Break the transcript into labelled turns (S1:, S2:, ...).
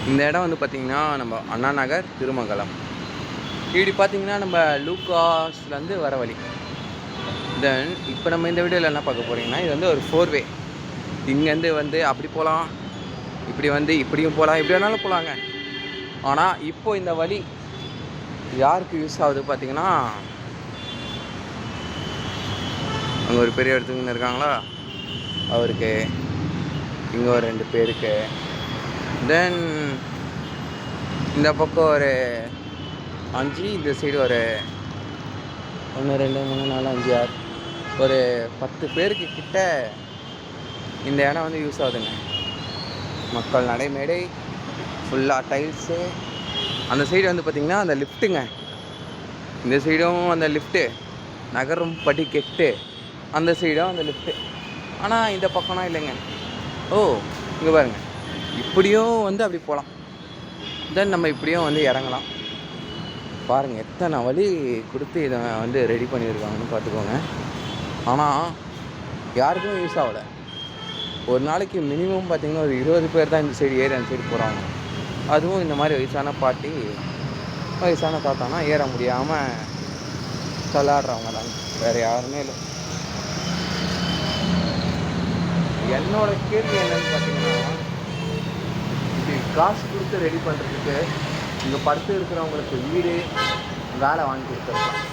S1: இந்த இடம் வந்து பார்த்திங்கன்னா நம்ம அண்ணா நகர் திருமங்கலம். இப்படி பார்த்திங்கன்னா நம்ம லூகாஸ்லேருந்து வர வழி. தென் இப்போ நம்ம இந்த வீடியோவில் என்ன பார்க்க போகிறீங்கன்னா, இது வந்து ஒரு 4 வே. இங்கேருந்து வந்து அப்படி போகலாம், இப்படி வந்து இப்படியும் போகலாம், எப்படி வேணாலும் போகலாங்க. ஆனால் இப்போது இந்த வழி யாருக்கு யூஸ் ஆகுது பார்த்திங்கன்னா, அங்கே ஒரு பெரிய இடத்துக்குன்னு இருக்காங்களா அவருக்கு, இங்கே ஒரு 2 பேருக்கு, தென் இந்த பக்கம் ஒரு 5, இந்த சைடு ஒரு 1 2 3 4 5 6 ஒரு 10 பேருக்கு கிட்ட இந்த இடம் வந்து யூஸ் ஆகுதுங்க. மக்கள் நடைமேடை ஃபுல்லாக டைல்ஸு. அந்த சைடு வந்து பார்த்திங்கன்னா அந்த லிஃப்ட்டுங்க, இந்த சைடும் அந்த லிஃப்ட்டு, நகரும் படி கெட்டு அந்த சைடும் அந்த லிஃப்ட்டு. ஆனால் இந்த பக்கம்னா இல்லைங்க. ஓ இங்கே பாருங்கள், இப்படியும் வந்து அப்படி போகலாம், தென் நம்ம இப்படியும் வந்து இறங்கலாம். பாருங்கள் எத்தனை வழி கொடுத்து இதை வந்து ரெடி பண்ணியிருக்காங்கன்னு பார்த்துக்கோங்க. ஆனால் யாருக்கும் யூஸ் ஆகலை. ஒரு நாளைக்கு மினிமம் பார்த்திங்கன்னா ஒரு 20 பேர் தான் இந்த சைடு ஏறி அந்த சைடு போகிறாங்க. அதுவும் இந்த மாதிரி வயசான பாட்டி, வயசான தாத்தானா ஏற முடியாமல் தள்ளாடுறவங்க தான், வேறு யாருமே இல்லை. என்னோட கேள்வி என்னன்னு பார்த்தீங்கன்னா, இது காசு கொடுத்து ரெடி பண்ணுறதுக்கு இங்கே படுத்து இருக்கிறவங்களுக்கு வீடு வேலை வாங்கி கொடுத்துருக்கலாம்.